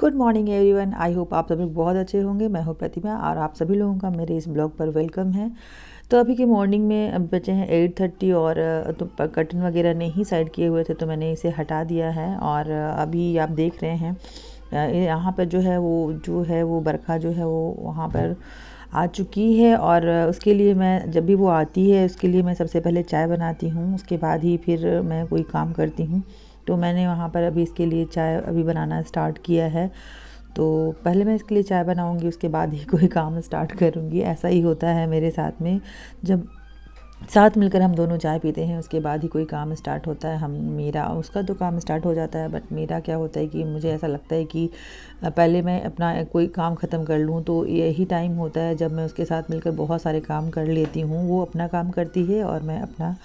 Good morning everyone. I hope आप सभी बहुत अच्छे होंगे। मैं हूँ प्रतिमा और आप सभी लोगों का मेरे इस ब्लॉग पर वेलकम है। तो अभी के मॉर्निंग में अब बचे हैं 8:30 और तो कर्टन वगैरह नहीं साइड किए हुए थे तो मैंने इसे हटा दिया है। और अभी आप देख रहे हैं यहाँ पर जो है वो बरखा जो है वो वहाँ पर आ चुकी है। और उसके लिए मैं जब भी वो आती है उसके लिए मैं सबसे पहले चाय बनाती हूँ, उसके बाद ही फिर मैं कोई काम करती हूँ। तो मैंने वहाँ पर अभी इसके लिए चाय अभी बनाना स्टार्ट किया है। तो पहले मैं इसके लिए चाय बनाऊँगी, उसके बाद ही कोई काम स्टार्ट करूँगी। ऐसा ही होता है मेरे साथ में, जब साथ मिलकर हम दोनों चाय पीते हैं उसके बाद ही कोई काम स्टार्ट होता है। मेरा उसका तो काम स्टार्ट हो जाता है, बट मेरा क्या होता है कि मुझे ऐसा लगता है कि पहले मैं अपना कोई काम ख़त्म कर लूँ। तो यही टाइम होता है जब मैं उसके साथ मिलकर बहुत सारे काम कर लेती हूँ। वो अपना काम करती है और मैं अपना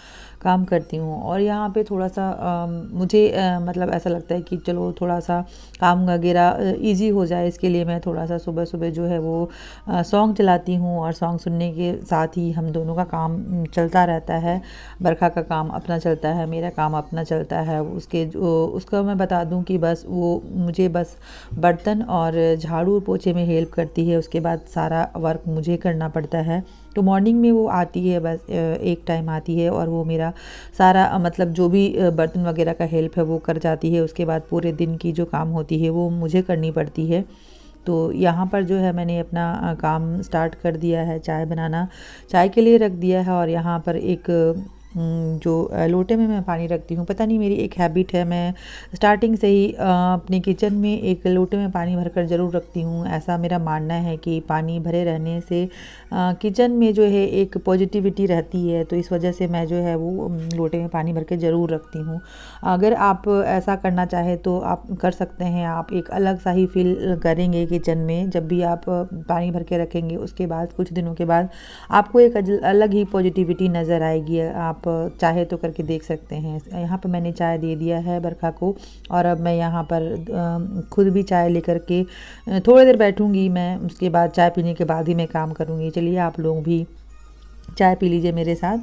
काम करती हूँ। और यहाँ पे थोड़ा सा मुझे मतलब ऐसा लगता है कि चलो थोड़ा सा काम वगैरह ईजी हो जाए, इसके लिए मैं थोड़ा सा सुबह सुबह जो है वो सॉन्ग चलाती हूँ। और सॉन्ग सुनने के साथ ही हम दोनों का काम चलता रहता है। बरखा का काम अपना चलता है, मेरा काम अपना चलता है। उसका मैं बता दूं कि बस वो मुझे बस बर्तन और झाड़ू पोछे में हेल्प करती है, उसके बाद सारा वर्क मुझे करना पड़ता है। तो मॉर्निंग में वो आती है, बस एक टाइम आती है और वो मेरा सारा मतलब जो भी बर्तन वगैरह का हेल्प है वो कर जाती है। उसके बाद पूरे दिन की जो काम होती है वो मुझे करनी पड़ती है। तो यहाँ पर जो है मैंने अपना काम स्टार्ट कर दिया है, चाय बनाना चाय के लिए रख दिया है। और यहाँ पर एक जो लोटे में मैं पानी रखती हूँ, पता नहीं मेरी एक हैबिट है, मैं स्टार्टिंग से ही अपने किचन में एक लोटे में पानी भरकर ज़रूर रखती हूँ। ऐसा मेरा मानना है कि पानी भरे रहने से किचन में जो है एक पॉजिटिविटी रहती है। तो इस वजह से मैं जो है वो लोटे में पानी भर के ज़रूर रखती हूँ। अगर आप ऐसा करना चाहे तो आप कर सकते हैं। आप एक अलग सा ही फील करेंगे किचन में जब भी आप पानी भर के रखेंगे। उसके बाद कुछ दिनों के बाद आपको एक अलग ही पॉजिटिविटी नज़र आएगी। आप चाहे तो करके देख सकते हैं। यहाँ पर मैंने चाय दे दिया है बरखा को और अब मैं यहाँ पर खुद भी चाय लेकर के थोड़ी देर बैठूँगी मैं। उसके बाद चाय पीने के बाद ही मैं काम करूँगी। चलिए आप लोग भी चाय पी लीजिए मेरे साथ।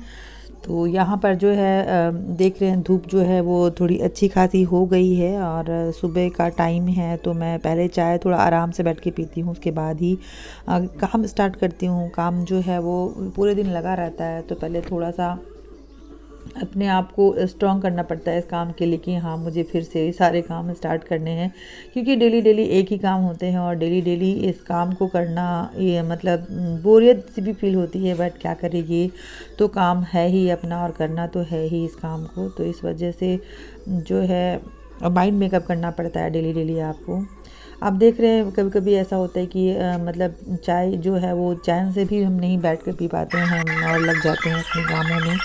तो यहाँ पर जो है देख रहे हैं धूप जो है वो थोड़ी अच्छी खासी हो गई है और सुबह का टाइम है। तो मैं पहले चाय थोड़ा आराम से बैठ के पीती हूँ, उसके बाद ही काम स्टार्ट करती हूँ। काम जो है वो पूरे दिन लगा रहता है, तो पहले थोड़ा सा अपने आप को स्ट्रॉन्ग करना पड़ता है इस काम के लिए कि हाँ मुझे फिर से सारे काम स्टार्ट करने हैं। क्योंकि डेली डेली एक ही काम होते हैं और डेली डेली इस काम को करना ये मतलब बोरियत सी भी फील होती है। बट क्या करेगी, तो काम है ही अपना और करना तो है ही इस काम को। तो इस वजह से जो है माइंड मेकअप करना पड़ता है डेली डेली आपको। आप देख रहे हैं कभी कभी ऐसा होता है कि मतलब चाय जो है वो चैन से भी हम नहीं बैठ कर पी पाते हैं और लग जाते हैं अपने कामों में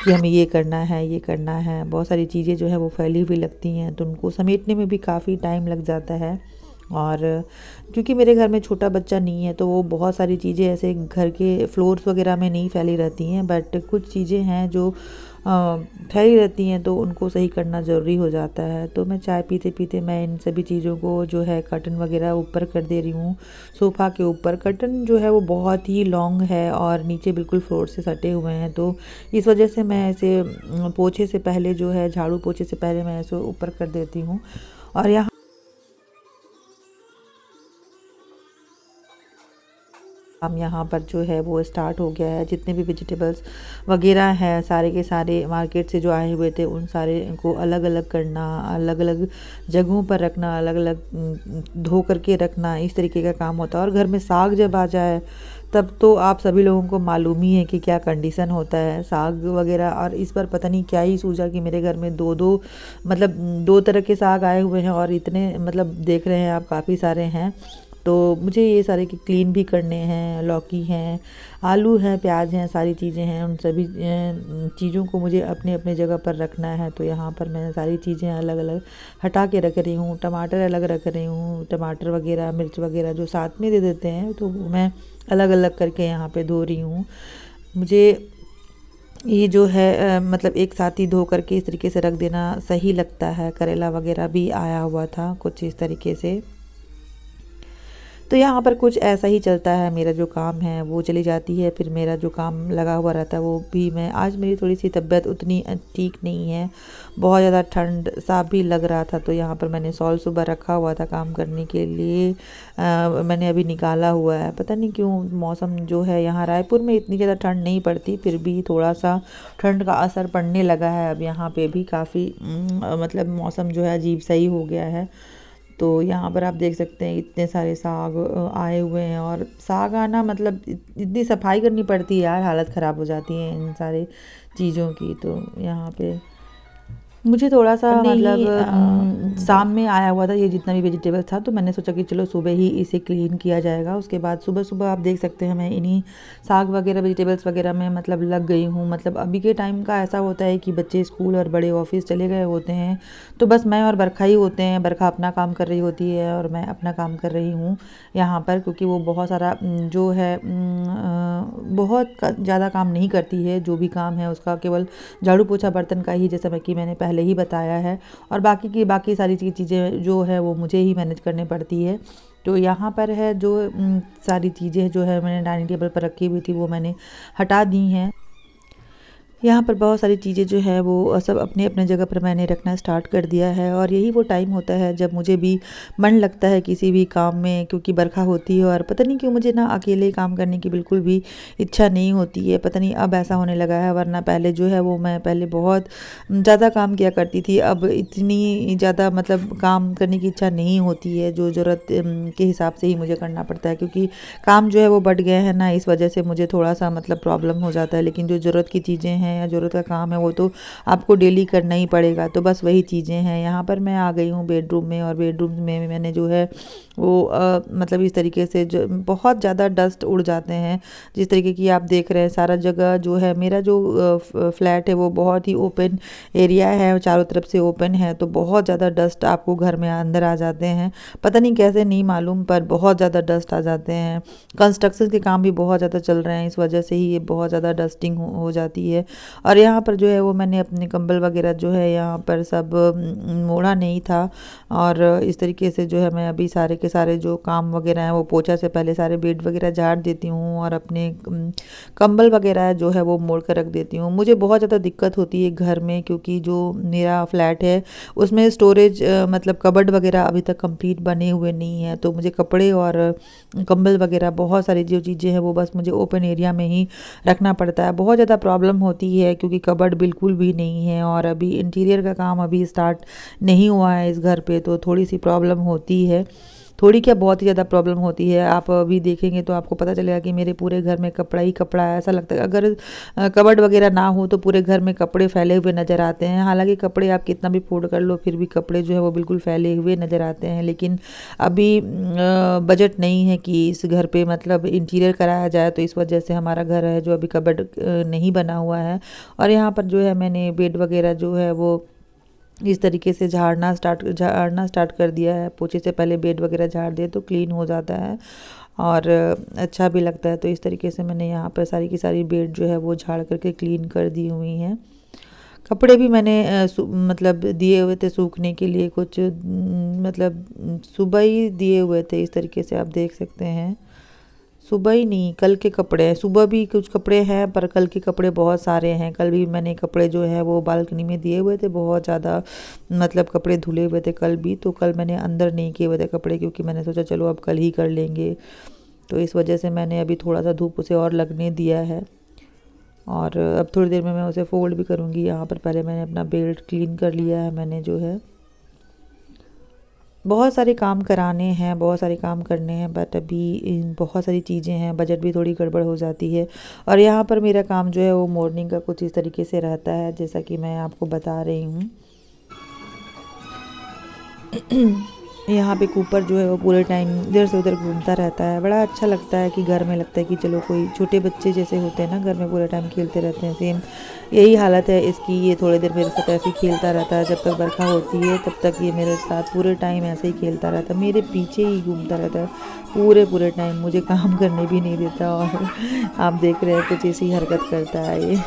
कि हमें ये करना है ये करना है। बहुत सारी चीज़ें जो है वो फैली हुई लगती हैं, तो उनको समेटने में भी काफ़ी टाइम लग जाता है। और क्योंकि मेरे घर में छोटा बच्चा नहीं है तो वो बहुत सारी चीज़ें ऐसे घर के फ्लोर्स वगैरह में नहीं फैली रहती हैं, बट कुछ चीज़ें हैं जो फैली रहती हैं तो उनको सही करना ज़रूरी हो जाता है। तो मैं चाय पीते पीते मैं इन सभी चीज़ों को जो है कर्टन वगैरह ऊपर कर दे रही हूँ। सोफ़ा के ऊपर कर्टन जो है वो बहुत ही लॉन्ग है और नीचे बिल्कुल फ्लोर से सटे हुए हैं। तो इस वजह से मैं ऐसे पोछे से पहले जो है झाड़ू पोछे से पहले मैं ऐसे ऊपर कर देती हूँ। और यहाँ हम यहाँ पर जो है वो स्टार्ट हो गया है। जितने भी वेजिटेबल्स वगैरह हैं सारे के सारे मार्केट से जो आए हुए थे उन सारे को अलग अलग करना, अलग अलग जगहों पर रखना, अलग अलग धो करके रखना, इस तरीके का काम होता है। और घर में साग जब आ जाए तब तो आप सभी लोगों को मालूम ही है कि क्या कंडीशन होता है साग वगैरह। और इस बार पता नहीं क्या ही सूझा कि मेरे घर में दो दो मतलब दो तरह के साग आए हुए हैं और इतने मतलब देख रहे हैं आप काफ़ी सारे हैं। तो मुझे ये सारे के क्लीन भी करने हैं। लौकी हैं, आलू हैं, प्याज हैं, सारी चीज़ें हैं। उन सभी चीज़ों को मुझे अपने अपने जगह पर रखना है। तो यहाँ पर मैं सारी चीज़ें अलग अलग हटा के रख रही हूँ। टमाटर अलग रख रही हूँ, टमाटर वगैरह मिर्च वगैरह जो साथ में दे देते हैं तो मैं अलग अलग करके यहाँ पे धो रही हूँ। मुझे ये जो है मतलब एक साथ ही धो करके इस तरीके से रख देना सही लगता है। करेला वगैरह भी आया हुआ था कुछ इस तरीके से। तो यहाँ पर कुछ ऐसा ही चलता है, मेरा जो काम है वो चली जाती है, फिर मेरा जो काम लगा हुआ रहता है वो भी मैं आज मेरी थोड़ी सी तबीयत उतनी ठीक नहीं है, बहुत ज़्यादा ठंड सा भी लग रहा था। तो यहाँ पर मैंने सॉल सुबह रखा हुआ था काम करने के लिए, मैंने अभी निकाला हुआ है। पता नहीं क्यों मौसम जो है यहाँ रायपुर में इतनी ज़्यादा ठंड नहीं पड़ती, फिर भी थोड़ा सा ठंड का असर पड़ने लगा है अब यहाँ पे भी काफ़ी, मतलब मौसम जो है अजीब सा ही हो गया है। तो यहाँ पर आप देख सकते हैं इतने सारे साग आए हुए हैं, और साग आना मतलब इतनी सफाई करनी पड़ती है यार, हालत ख़राब हो जाती है इन सारे चीज़ों की। तो यहाँ पे मुझे थोड़ा सा मतलब शाम में आया हुआ था ये जितना भी वेजिटेबल था, तो मैंने सोचा कि चलो सुबह ही इसे क्लीन किया जाएगा। उसके बाद सुबह सुबह आप देख सकते हैं मैं इन्हीं साग वगैरह वेजिटेबल्स वगैरह में मतलब लग गई हूँ। मतलब अभी के टाइम का ऐसा होता है कि बच्चे स्कूल और बड़े ऑफिस चले गए होते हैं, तो बस मैं और बरखा ही होते हैं। बरखा अपना काम कर रही होती है और मैं अपना काम कर रही हूँ यहाँ पर, क्योंकि वो बहुत सारा जो है बहुत ज़्यादा काम नहीं करती है। जो भी काम है उसका केवल झाड़ू पोछा बर्तन का ही, जैसा कि मैंने पहले ही बताया है, और बाकी सारी चीज़ें जो है वो मुझे ही मैनेज करनी पड़ती है। तो यहाँ पर है जो सारी चीज़ें जो है मैंने डाइनिंग टेबल पर रखी हुई थी वो मैंने हटा दी हैं। यहाँ पर बहुत सारी चीज़ें जो है वो सब अपने अपने जगह पर मैंने रखना स्टार्ट कर दिया है, और यही वो टाइम होता है जब मुझे भी मन लगता है किसी भी काम में, क्योंकि बरखा होती है और पता नहीं क्यों मुझे ना अकेले काम करने की बिल्कुल भी इच्छा नहीं होती है। पता नहीं अब ऐसा होने लगा है, वरना पहले जो है वो मैं पहले बहुत ज़्यादा काम किया करती थी। अब इतनी ज़्यादा मतलब काम करने की इच्छा नहीं होती है, जो ज़रूरत के हिसाब से ही मुझे करना पड़ता है, क्योंकि काम जो है वो बढ़ गए हैं ना, इस वजह से मुझे थोड़ा सा मतलब प्रॉब्लम हो जाता है। लेकिन जो ज़रूरत की चीज़ें हैं या ज़रूरत का काम है वो तो आपको डेली करना ही पड़ेगा। तो बस वही चीज़ें हैं। यहाँ पर मैं आ गई हूँ बेडरूम में, और बेडरूम में मैंने जो है वो मतलब इस तरीके से जो बहुत ज़्यादा डस्ट उड़ जाते हैं, जिस तरीके की आप देख रहे हैं सारा जगह जो है मेरा जो फ्लैट है वो बहुत ही ओपन एरिया है, चारों तरफ से ओपन है, तो बहुत ज़्यादा डस्ट आपको घर में अंदर आ जाते हैं। पता नहीं कैसे, नहीं मालूम, पर बहुत ज़्यादा डस्ट आ जाते हैं। कंस्ट्रक्शन के काम भी बहुत ज़्यादा चल रहे हैं, इस वजह से ही ये बहुत ज़्यादा डस्टिंग हो जाती है। और यहाँ पर जो है वो मैंने अपने कंबल वगैरह जो है यहाँ पर सब मोड़ा नहीं था, और इस तरीके से जो है मैं अभी सारे के सारे जो काम वगैरह हैं वो पोछा से पहले सारे बेड वगैरह झाड़ देती हूँ, और अपने कंबल वगैरह जो है वो मोड़ कर रख देती हूँ। मुझे बहुत ज़्यादा दिक्कत होती है घर में, क्योंकि जो मेरा फ्लैट है उसमें स्टोरेज मतलब कबर्ड वगैरह अभी तक कंप्लीट बने हुए नहीं है, तो मुझे कपड़े और कंबल वगैरह बहुत सारी जो चीज़ें हैं वो बस मुझे ओपन एरिया में ही रखना पड़ता है। बहुत ज़्यादा प्रॉब्लम होती है क्योंकि कबर्ड बिल्कुल भी नहीं है, और अभी इंटीरियर का काम अभी स्टार्ट नहीं हुआ है इस घर पे, तो थोड़ी सी प्रॉब्लम होती है। थोड़ी क्या, बहुत ही ज़्यादा प्रॉब्लम होती है। आप अभी देखेंगे तो आपको पता चलेगा कि मेरे पूरे घर में कपड़ा ही कपड़ा है। ऐसा लगता है अगर कबर्ड वगैरह ना हो तो पूरे घर में कपड़े फैले हुए नज़र आते हैं। हालांकि कपड़े आप कितना भी फोल्ड कर लो फिर भी कपड़े जो है वो बिल्कुल फैले हुए नज़र आते हैं। लेकिन अभी बजट नहीं है कि इस घर पे मतलब इंटीरियर कराया जाए, तो इस वजह से हमारा घर है जो अभी कबर्ड नहीं बना हुआ है। और यहाँ पर जो है मैंने बेड वगैरह जो है वो इस तरीके से झाड़ना स्टार्ट कर दिया है। पोछे से पहले बेड वगैरह झाड़ दिए तो क्लीन हो जाता है और अच्छा भी लगता है। तो इस तरीके से मैंने यहाँ पर सारी की सारी बेड जो है वो झाड़ करके क्लीन कर दी हुई हैं। कपड़े भी मैंने मतलब दिए हुए थे सूखने के लिए, कुछ मतलब सुबह ही दिए हुए थे। इस तरीके से आप देख सकते हैं, सुबह ही नहीं कल के कपड़े हैं। सुबह भी कुछ कपड़े हैं पर कल के कपड़े बहुत सारे हैं। कल भी मैंने कपड़े जो है वो बालकनी में दिए हुए थे, बहुत ज़्यादा मतलब कपड़े धुले हुए थे कल भी। तो कल मैंने अंदर नहीं किए हुए थे कपड़े, क्योंकि मैंने सोचा चलो अब कल ही कर लेंगे। तो इस वजह से मैंने अभी थोड़ा सा धूप उसे और लगने दिया है, और अब थोड़ी देर में मैं उसे फोल्ड भी करूँगी। यहाँ पर पहले मैंने अपना बेल्ट क्लीन कर लिया है। मैंने जो है बहुत सारे काम कराने हैं, बहुत सारे काम करने हैं, बट अभी बहुत सारी चीज़ें हैं, बजट भी थोड़ी गड़बड़ हो जाती है। और यहाँ पर मेरा काम जो है वो मॉर्निंग का कुछ इस तरीके से रहता है जैसा कि मैं आपको बता रही हूँ। यहाँ पे कूपर जो है वो पूरे टाइम इधर से उधर घूमता रहता है। बड़ा अच्छा लगता है कि घर में लगता है कि चलो कोई छोटे बच्चे जैसे होते हैं ना, घर में पूरे टाइम खेलते रहते हैं। सेम यही हालत है इसकी। ये थोड़ी देर मेरे साथ ऐसे ही खेलता रहता है, जब तक बरखा होती है तब तक ये मेरे साथ पूरे टाइम ऐसे ही खेलता रहता है, मेरे पीछे ही घूमता रहता है पूरे टाइम, मुझे काम करने भी नहीं देता। और आप देख रहे हैं कुछ ऐसी हरकत करता है ये।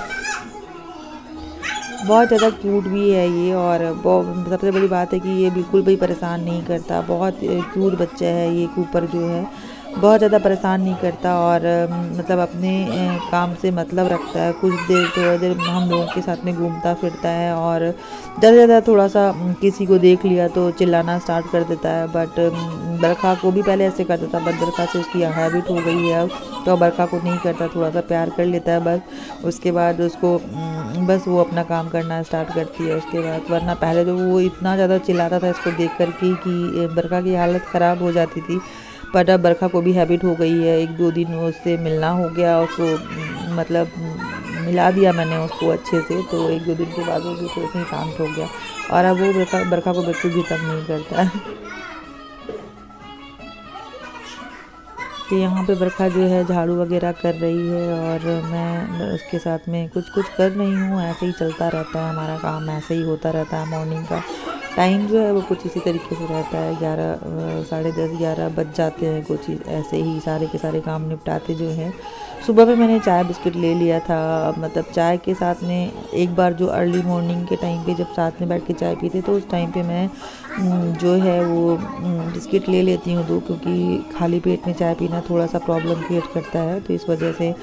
बहुत ज़्यादा क्यूट भी है ये, और सबसे बड़ी बात है कि ये बिल्कुल भी परेशान नहीं करता। बहुत क्यूट बच्चा है ये कूपर जो है, बहुत ज़्यादा परेशान नहीं करता, और मतलब अपने काम से मतलब रखता है। कुछ देर थोड़ा देर हम लोगों के साथ में घूमता फिरता है, और ज़्यादा ज़्यादा थोड़ा सा किसी को देख लिया तो चिल्लाना स्टार्ट कर देता है। बट बरखा को भी पहले ऐसे करता था, बट बरखा से उसकी हैबिट हो गई है अब, तो बरखा को नहीं करता, थोड़ा सा प्यार कर लेता है बस। उसके बाद उसको बस वो अपना काम करना स्टार्ट करती है उसके बाद। वरना पहले तो वो इतना ज़्यादा चिल्लाता था इसको देख कर के कि बरखा की हालत ख़राब हो जाती थी। बट अब बरखा को भी हैबिट हो गई है। 1-2 दिन उससे मिलना हो गया उसको, मतलब मिला दिया मैंने उसको अच्छे से, तो 1-2 दिन के बाद वो भी थोड़ा सा शांत हो गया, और अब वो बरखा को बिल्कुल भी तंग नहीं करता है। तो यहाँ पे बरखा जो है झाड़ू वगैरह कर रही है, और मैं उसके साथ में कुछ कुछ कर रही हूँ। ऐसे ही चलता रहता है हमारा काम, ऐसे ही होता रहता है। मॉर्निंग का टाइम जो है वो कुछ इसी तरीके से रहता है। 11 साढ़े 10-11 बज जाते हैं कुछ ऐसे ही सारे के सारे काम निपटाते जो हैं। सुबह में मैंने चाय बिस्किट ले लिया था, मतलब चाय के साथ में एक बार जो अर्ली मॉर्निंग के टाइम पे जब साथ में बैठ के चाय पीते तो उस टाइम पे मैं जो है वो बिस्किट ले लेती हूँ 2, क्योंकि खाली पेट में चाय पीना थोड़ा सा प्रॉब्लम क्रिएट करता है। तो इस वजह से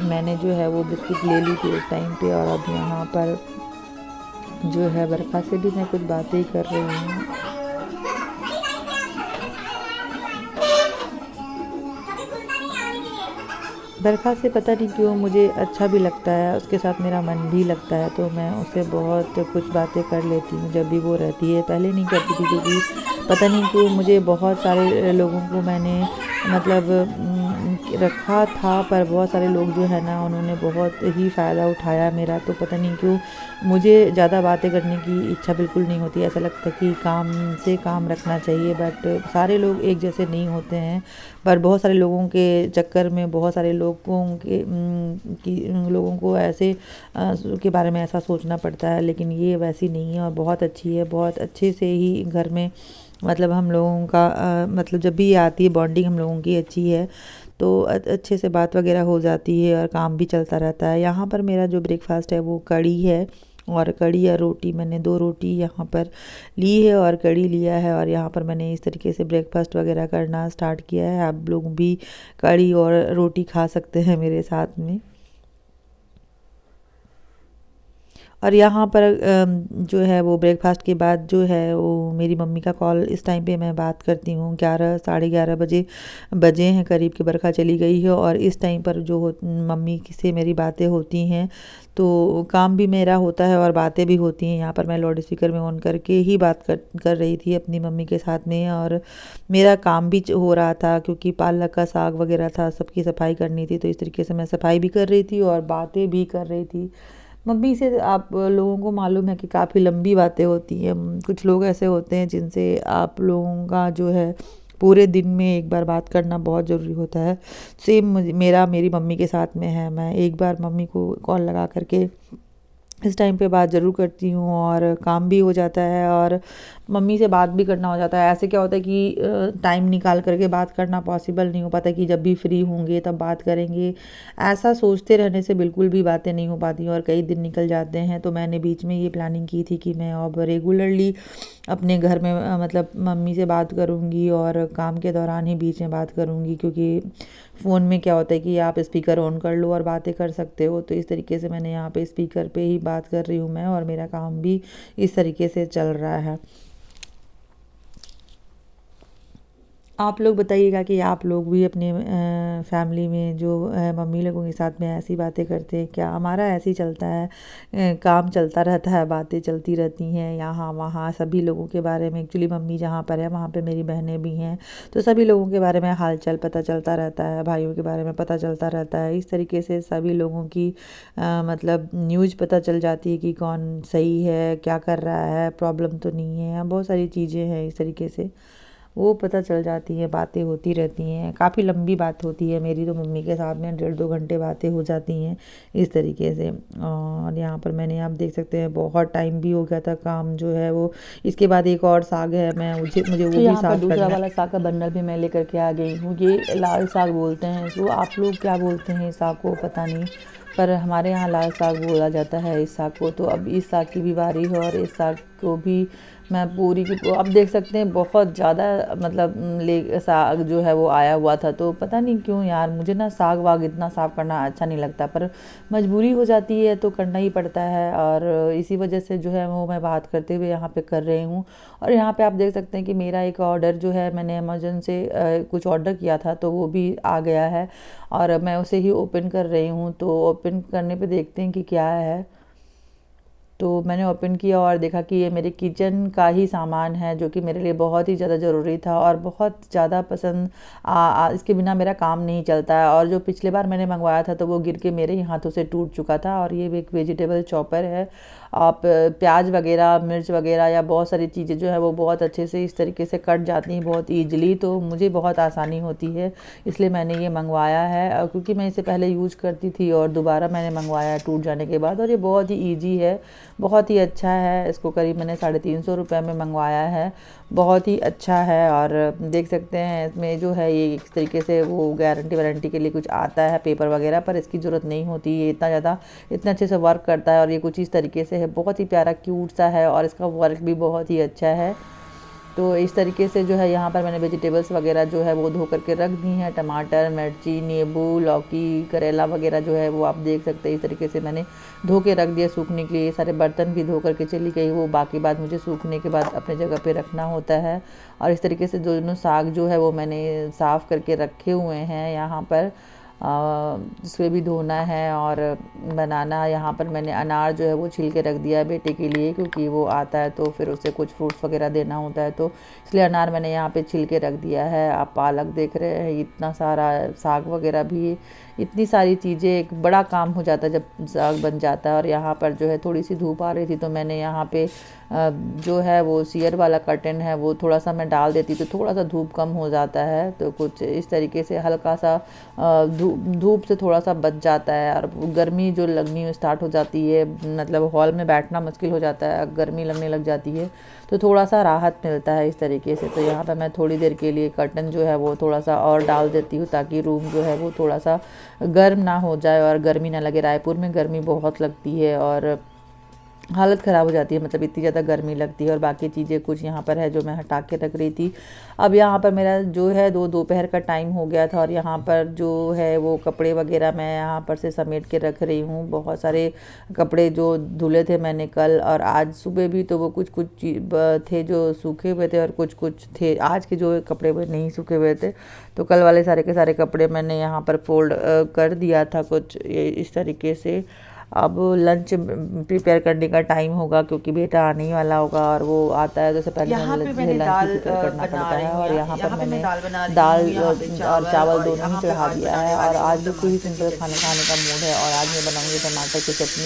मैंने जो है वो बिस्किट ले ली थी उस टाइम पे। और अब यहाँ पर जो है बरखा से भी मैं कुछ बातें कर रही हूँ। बरखा से पता नहीं क्यों मुझे अच्छा भी लगता है, उसके साथ मेरा मन भी लगता है, तो मैं उससे बहुत कुछ बातें कर लेती हूँ जब भी वो रहती है। पहले नहीं करती थी, क्योंकि पता नहीं क्यों मुझे बहुत सारे लोगों को मैंने मतलब रखा था, पर बहुत सारे लोग जो है ना उन्होंने बहुत ही फ़ायदा उठाया मेरा। तो पता नहीं क्यों मुझे ज़्यादा बातें करने की इच्छा बिल्कुल नहीं होती। ऐसा लगता है कि काम से काम रखना चाहिए, बट सारे लोग एक जैसे नहीं होते हैं। पर बहुत सारे लोगों के चक्कर में बहुत सारे लोगों लोगों को ऐसे के बारे में ऐसा सोचना पड़ता है, लेकिन ये वैसी नहीं है और बहुत अच्छी है। बहुत अच्छे से ही घर में मतलब हम लोगों का मतलब जब भी ये आती है बॉन्डिंग हम लोगों की अच्छी है, तो अच्छे से बात वगैरह हो जाती है और काम भी चलता रहता है। यहाँ पर मेरा जो ब्रेकफास्ट है वो कढ़ी है, और कढ़ी या रोटी, मैंने 2 रोटी यहाँ पर ली है और कढ़ी लिया है। और यहाँ पर मैंने इस तरीके से ब्रेकफास्ट वगैरह करना स्टार्ट किया है। आप लोग भी कढ़ी और रोटी खा सकते हैं मेरे साथ में। और यहाँ पर जो है वो ब्रेकफास्ट के बाद जो है वो मेरी मम्मी का कॉल, इस टाइम पे मैं बात करती हूँ 11 साढ़े 11 बजे हैं करीब की, बरखा चली गई है। और इस टाइम पर जो मम्मी से मेरी बातें होती हैं, तो काम भी मेरा होता है और बातें भी होती हैं। यहाँ पर मैं लाउड स्पीकर में ऑन करके ही बात कर रही थी अपनी मम्मी के साथ में, और मेरा काम भी हो रहा था, क्योंकि पालक का साग वगैरह था, सबकी सफाई करनी थी। तो इस तरीके से मैं सफाई भी कर रही थी और बातें भी कर रही थी। मम्मी से आप लोगों को मालूम है कि काफ़ी लंबी बातें होती हैं। कुछ लोग ऐसे होते हैं जिनसे आप लोगों का जो है पूरे दिन में एक बार बात करना बहुत ज़रूरी होता है। सेम मेरा मेरी मम्मी के साथ में है। मैं एक बार मम्मी को कॉल लगा करके इस टाइम पे बात ज़रूर करती हूँ, और काम भी हो जाता है और मम्मी से बात भी करना हो जाता है। ऐसे क्या होता है कि टाइम निकाल करके बात करना पॉसिबल नहीं हो पाता कि जब भी फ्री होंगे तब बात करेंगे। ऐसा सोचते रहने से बिल्कुल भी बातें नहीं हो पाती और कई दिन निकल जाते हैं। तो मैंने बीच में ये प्लानिंग की थी कि मैं अब रेगुलरली अपने घर में मतलब मम्मी से बात करूँगी, और काम के दौरान ही बीच में बात करूँगी, क्योंकि फ़ोन में क्या होता है कि आप स्पीकर ऑन कर लो और बातें कर सकते हो। तो इस तरीके से मैंने यहाँ पे स्पीकर पे ही बात कर रही हूँ मैं, और मेरा काम भी इस तरीके से चल रहा है। आप लोग बताइएगा कि आप लोग भी अपने फैमिली में जो मम्मी लोगों के साथ में ऐसी बातें करते हैं क्या? हमारा ऐसे ही चलता है, काम चलता रहता है, बातें चलती रहती हैं यहाँ वहाँ सभी लोगों के बारे में। एक्चुअली मम्मी जहाँ पर है वहाँ पे मेरी बहनें भी हैं, तो सभी लोगों के बारे में हाल चाल पता चलता रहता है, भाइयों के बारे में पता चलता रहता है। इस तरीके से सभी लोगों की मतलब न्यूज़ पता चल जाती है कि कौन सही है, क्या कर रहा है, प्रॉब्लम तो नहीं है, बहुत सारी चीज़ें हैं इस तरीके से वो पता चल जाती हैं, बातें होती रहती हैं। काफ़ी लंबी बात होती है मेरी तो मम्मी के साथ में, 1.5-2 घंटे बातें हो जाती हैं इस तरीके से। और यहाँ पर मैंने आप देख सकते हैं बहुत टाइम भी हो गया था, काम जो है वो। इसके बाद एक और साग है, मैं मुझे वो तो भी यहाँ पर साफ़ दूसरा करना वाला साग का बंडल भी मैं लेकर के आ गई हूँ। ये लाल साग बोलते हैं इसको, आप लोग क्या बोलते हैं इस साग को पता नहीं। पर हमारे यहाँ लाल साग बोला जाता है इस साग को। तो अब इस साग की भी बारी है और इस साग को भी मैं पूरी की अब देख सकते हैं बहुत ज़्यादा मतलब ले साग जो है वो आया हुआ था। तो पता नहीं क्यों यार, मुझे ना साग वाग इतना साफ़ करना अच्छा नहीं लगता, पर मजबूरी हो जाती है तो करना ही पड़ता है। और इसी वजह से जो है वो मैं बात करते हुए यहाँ पे कर रही हूँ। और यहाँ पे आप देख सकते हैं कि मेरा एक ऑर्डर जो है, मैंने अमेज़न से कुछ ऑर्डर किया था तो वो भी आ गया है और मैं उसे ही ओपन कर रही हूँ। तो ओपन करने पे देखते हैं कि क्या है। तो मैंने ओपन किया और देखा कि ये मेरे किचन का ही सामान है, जो कि मेरे लिए बहुत ही ज़्यादा ज़रूरी था और बहुत ज़्यादा पसंद इसके बिना मेरा काम नहीं चलता है। और जो पिछले बार मैंने मंगवाया था तो वो गिर के मेरे ही हाथों से टूट चुका था। और ये एक वेजिटेबल चॉपर है। आप प्याज वगैरह, मिर्च वगैरह या बहुत सारी चीज़ें जो है वो बहुत अच्छे से इस तरीके से कट जाती हैं बहुत ईजिली, तो मुझे बहुत आसानी होती है, इसलिए मैंने ये मंगवाया है। क्योंकि मैं इसे पहले यूज करती थी और दोबारा मैंने मंगवाया टूट जाने के बाद, और ये बहुत ही ईजी है, बहुत ही अच्छा है। इसको करीब मैंने 350 रुपये में मंगवाया है, बहुत ही अच्छा है। और देख सकते हैं इसमें जो है ये इस तरीके से वो गारंटी वारंटी के लिए कुछ आता है पेपर वगैरह, पर इसकी ज़रूरत नहीं होती। ये इतना अच्छे से वर्क करता है और ये कुछ इस तरीके से है, बहुत ही प्यारा क्यूट सा है और इसका वर्क भी बहुत ही अच्छा है। तो इस तरीके से जो है यहाँ पर मैंने वेजिटेबल्स वगैरह जो है वो धो करके रख दी हैं। टमाटर, मिर्ची, नींबू, लौकी, करेला वगैरह जो है वो आप देख सकते हैं इस तरीके से मैंने धो के रख दिया सूखने के लिए। सारे बर्तन भी धो करके चली गई, वो बाकी बात मुझे सूखने के बाद अपने जगह पे रखना होता है। और इस तरीके से दोनों साग जो है वो मैंने साफ़ करके रखे हुए हैं यहाँ पर, उसमें भी धोना है और बनाना। यहाँ पर मैंने अनार जो है वो छिल के रख दिया है बेटे के लिए, क्योंकि वो आता है तो फिर उसे कुछ फ्रूट्स वगैरह देना होता है, तो इसलिए अनार मैंने यहाँ पे छिल के रख दिया है। आप पालक देख रहे हैं, इतना सारा साग वगैरह भी, इतनी सारी चीज़ें, एक बड़ा काम हो जाता है जब साग बन जाता है। और यहाँ पर जो है थोड़ी सी धूप आ रही थी तो मैंने यहाँ पे जो है वो सियर वाला कर्टन है वो थोड़ा सा मैं डाल देती तो थोड़ा सा धूप कम हो जाता है। तो कुछ इस तरीके से हल्का सा धूप से थोड़ा सा बच जाता है। और गर्मी जो लगनी स्टार्ट हो जाती है, मतलब हॉल में बैठना मुश्किल हो जाता है, गर्मी लगने लग जाती है, तो थोड़ा सा राहत मिलता है इस तरीके से। तो यहाँ पर मैं थोड़ी देर के लिए कर्टन जो है वो थोड़ा सा और डाल देती हूँ, ताकि रूम जो है वो थोड़ा सा गर्म ना हो जाए और गर्मी ना लगे। रायपुर में गर्मी बहुत लगती है और हालत ख़राब हो जाती है, मतलब इतनी ज़्यादा गर्मी लगती है। और बाकी चीज़ें कुछ यहाँ पर है जो मैं हटा के रख रही थी। अब यहाँ पर मेरा जो है दोपहर का टाइम हो गया था और यहाँ पर जो है वो कपड़े वगैरह मैं यहाँ पर से समेट के रख रही हूँ। बहुत सारे कपड़े जो धुले थे मैंने कल और आज सुबह भी, तो वो कुछ थे जो सूखे हुए थे और कुछ थे आज के जो कपड़े वो नहीं सूखे हुए थे। तो कल वाले सारे के सारे कपड़े मैंने यहाँ पर फोल्ड कर दिया था कुछ इस तरीके से। अब लंच प्रिपेयर करने का टाइम होगा, क्योंकि बेटा आने ही वाला होगा और वो आता है तो उससे पहले लंच प्रिपेयर करना पड़ता है। और यहाँ पर मैंने दाल और चावल दोनों ही चढ़ा दिया है। और आज भी कोई सिंपल खाना खाने का मूड है और आज मैं बनाऊँगी टमाटर की चटनी।